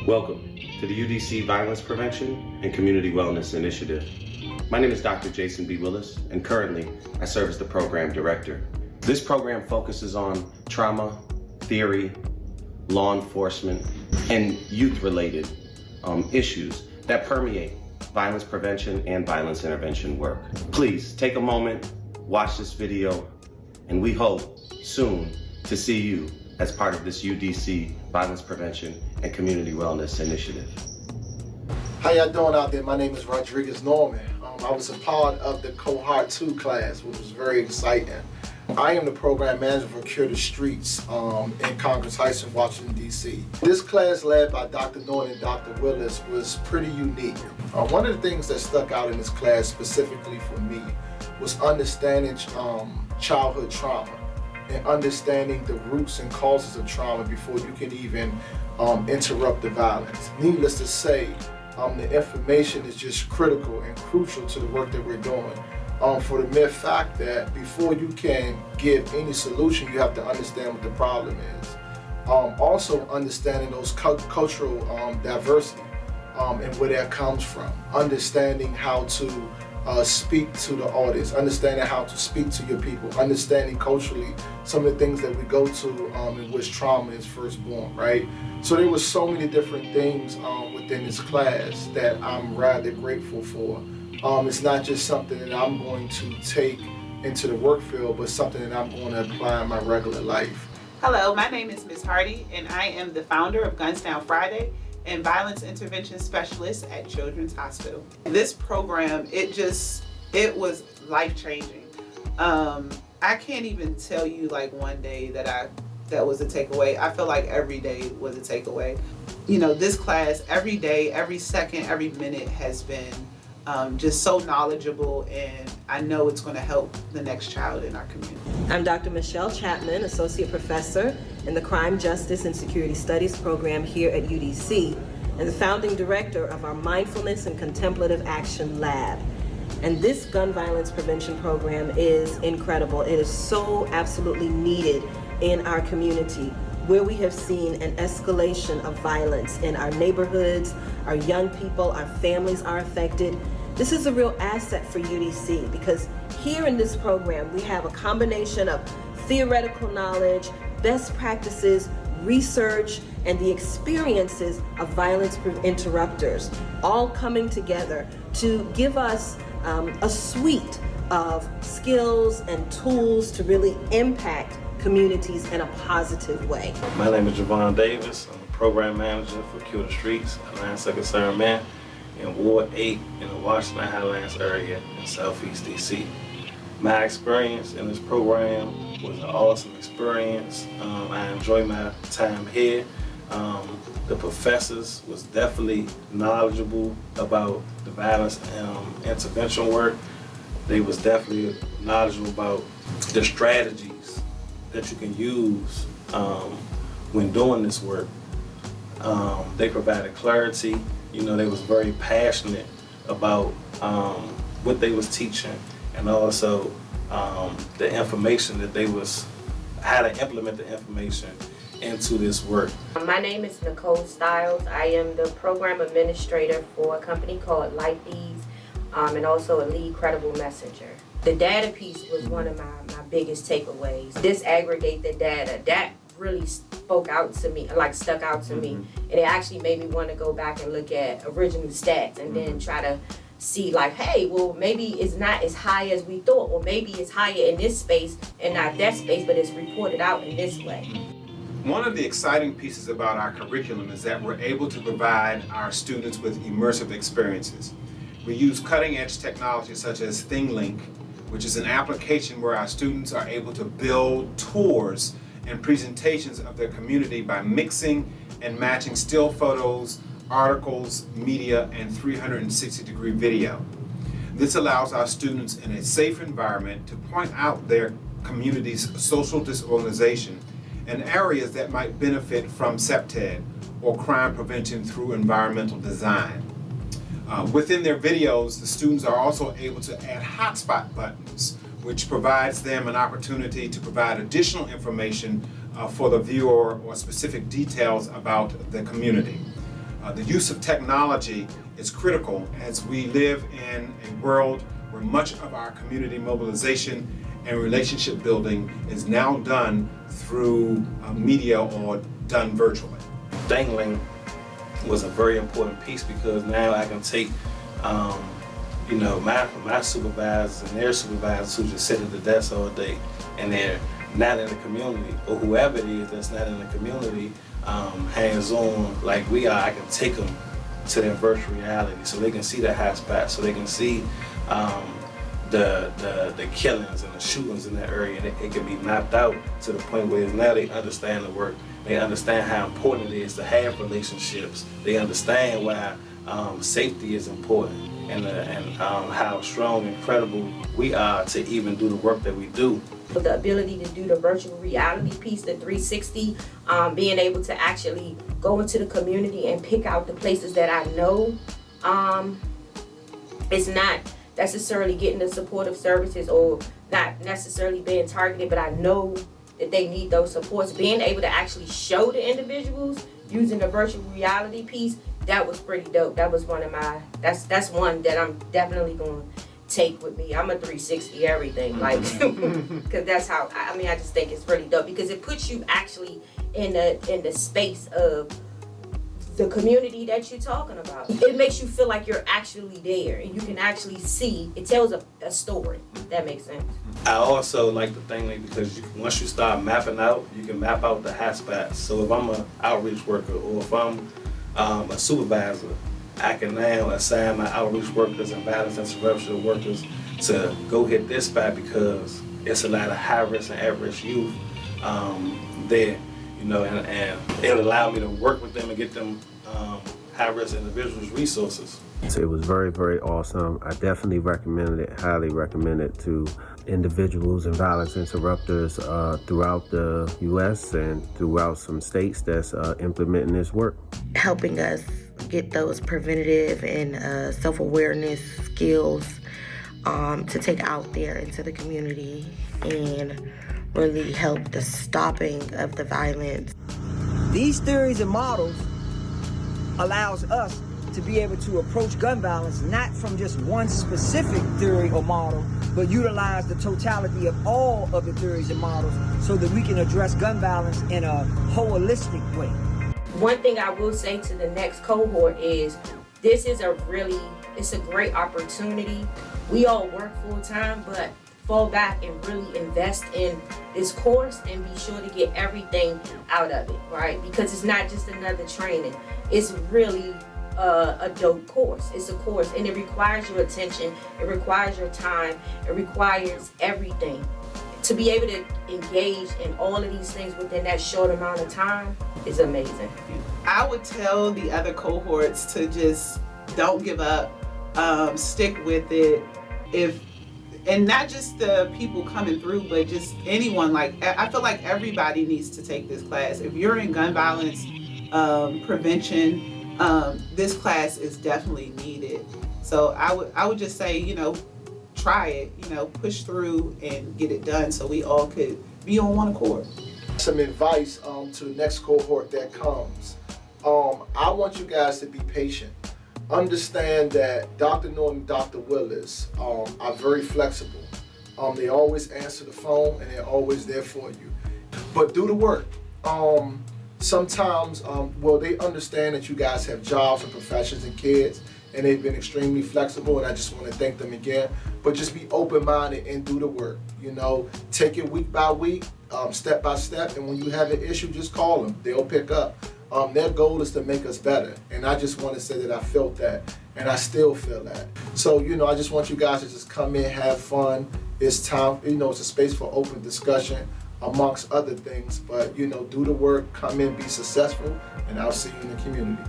Welcome to the UDC Violence Prevention and Community Wellness Initiative. My name is Dr. Jason B. Willis, and currently I serve as the program director. This program focuses on trauma, theory, law enforcement, and youth-related issues that permeate violence prevention and violence intervention work. Please take a moment, watch this video, and we hope soon to see you as part of this UDC Violence Prevention and Community Wellness Initiative. How y'all doing out there? My name is Rodriguez Norman. I was a part of the Cohort 2 class, which was very exciting. I am the program manager for Cure the Streets in Congress Heights in Washington, D.C. This class led by Dr. Norton and Dr. Willis was pretty unique. One of the things that stuck out in this class specifically for me was understanding childhood trauma and understanding the roots and causes of trauma before you can even interrupt the violence. Needless to say, the information is just critical and crucial to the work that we're doing. For the mere fact that before you can give any solution, you have to understand what the problem is. Also understanding those cultural diversity and where that comes from. Understanding how to speak to the audience, understanding how to speak to your people, understanding culturally some of the things that we go to in which trauma is first born, right? So there were so many different things within this class that I'm rather grateful for. It's not just something that I'm going to take into the work field, but something that I'm going to apply in my regular life. Hello, my name is Ms. Hardy, and I am the founder of Guns Down Friday and Violence Intervention Specialist at Children's Hospital. This program, it was life-changing. I can't even tell you like one day that was a takeaway. I feel like every day was a takeaway. You know, this class, every day, every second, every minute has been just so knowledgeable, and I know it's going to help the next child in our community. I'm Dr. Michelle Chatman, Associate Professor in the Crime, Justice, and Security Studies program here at UDC, and the founding director of our Mindfulness and Contemplative Action Lab. And this gun violence prevention program is incredible. It is so absolutely needed in our community, where we have seen an escalation of violence in our neighborhoods, our young people, our families are affected. This is a real asset for UDC because here in this program, we have a combination of theoretical knowledge, best practices, research, and the experiences of violence interrupters, all coming together to give us a suite of skills and tools to really impact communities in a positive way. My name is Javon Davis. I'm the program manager for Cure the Streets, Alliance of Concerned Men in Ward 8 in the Washington Highlands area in Southeast DC. My experience in this program was an awesome experience. I enjoyed my time here. The professors was definitely knowledgeable about the violence intervention work. They was definitely knowledgeable about the strategies that you can use when doing this work. They provided clarity. You know, they was very passionate about what they was teaching, and also the information that they was, how to implement the information into this work. My name is Nicole Styles. I am the program administrator for a company called LifeEase, and also a lead credible messenger. The data piece was one of my biggest takeaways. Disaggregate the data, that really stuck out to me, and it actually made me want to go back and look at original stats and then try to see like, hey, well, maybe it's not as high as we thought, or maybe it's higher in this space and not that space, but it's reported out in this way. One of the exciting pieces about our curriculum is that we're able to provide our students with immersive experiences. We use cutting-edge technology such as ThingLink, which is an application where our students are able to build tours and presentations of their community by mixing and matching still photos, articles, media, and 360-degree video. This allows our students in a safe environment to point out their community's social disorganization and areas that might benefit from CPTED or crime prevention through environmental design. Within their videos, the students are also able to add hotspot buttons, which provides them an opportunity to provide additional information for the viewer or specific details about the community. The use of technology is critical as we live in a world where much of our community mobilization and relationship building is now done through media or done virtually. Dangling was a very important piece because now I can take my supervisors and their supervisors who just sit at the desk all day and they're not in the community, or whoever it is that's not in the community, hands-on like we are. I can take them to their virtual reality so they can see the hot spots, so they can see the killings and the shootings in that area. It can be mapped out to the point where now they understand the work. They understand how important it is to have relationships. They understand why safety is important and how strong and credible we are to even do the work that we do. The ability to do the virtual reality piece, the 360, being able to actually go into the community and pick out the places that I know it's not necessarily getting the supportive services or not necessarily being targeted, but I know that they need those supports. Being able to actually show the individuals using the virtual reality piece, that was pretty dope. That was one of my, that's one that I'm definitely going to take with me. I'm a 360 everything, like, because that's how, I just think it's really dope because it puts you actually in the space of the community that you're talking about. It makes you feel like you're actually there and you can actually see, it tells a story, if that makes sense. I also like the thing because once you start mapping out, you can map out the hot spots. So if I'm an outreach worker or if I'm a supervisor, I can now assign my outreach workers and violence interruption workers to go hit this spot because it's a lot of high risk and at risk youth there, and it'll allow me to work with them and get them high risk individuals resources. It was very, very awesome. I definitely recommend it, highly recommend it to individuals and violence interrupters throughout the U.S. and throughout some states that's implementing this work. Helping us get those preventative and self-awareness skills to take out there into the community and really help the stopping of the violence. These theories and models allows us to be able to approach gun violence not from just one specific theory or model, but utilize the totality of all of the theories and models so that we can address gun violence in a holistic way. One thing I will say to the next cohort is this is it's a great opportunity. We all work full time, but fall back and really invest in this course and be sure to get everything out of it, right? Because it's not just another training. It's really a dope course. It's a course and it requires your attention, it requires your time, it requires everything. To be able to engage in all of these things within that short amount of time is amazing. I would tell the other cohorts to just don't give up, stick with it. And not just the people coming through, but just anyone. Like, I feel like everybody needs to take this class. If you're in gun violence prevention, this class is definitely needed. So I would just say, try it, push through and get it done so we all could be on one accord. Some advice to the next cohort that comes. I want you guys to be patient. Understand that Dr. Norton and Dr. Willis are very flexible. They always answer the phone and they're always there for you. But do the work. Sometimes, they understand that you guys have jobs and professions and kids, and they've been extremely flexible, and I just want to thank them again. But just be open-minded and do the work. Take it week by week, step by step, and when you have an issue, just call them. They'll pick up. Their goal is to make us better, and I just want to say that I felt that, and I still feel that. So, I just want you guys to just come in, have fun. It's time, it's a space for open discussion, amongst other things, but do the work, come in, be successful, and I'll see you in the community.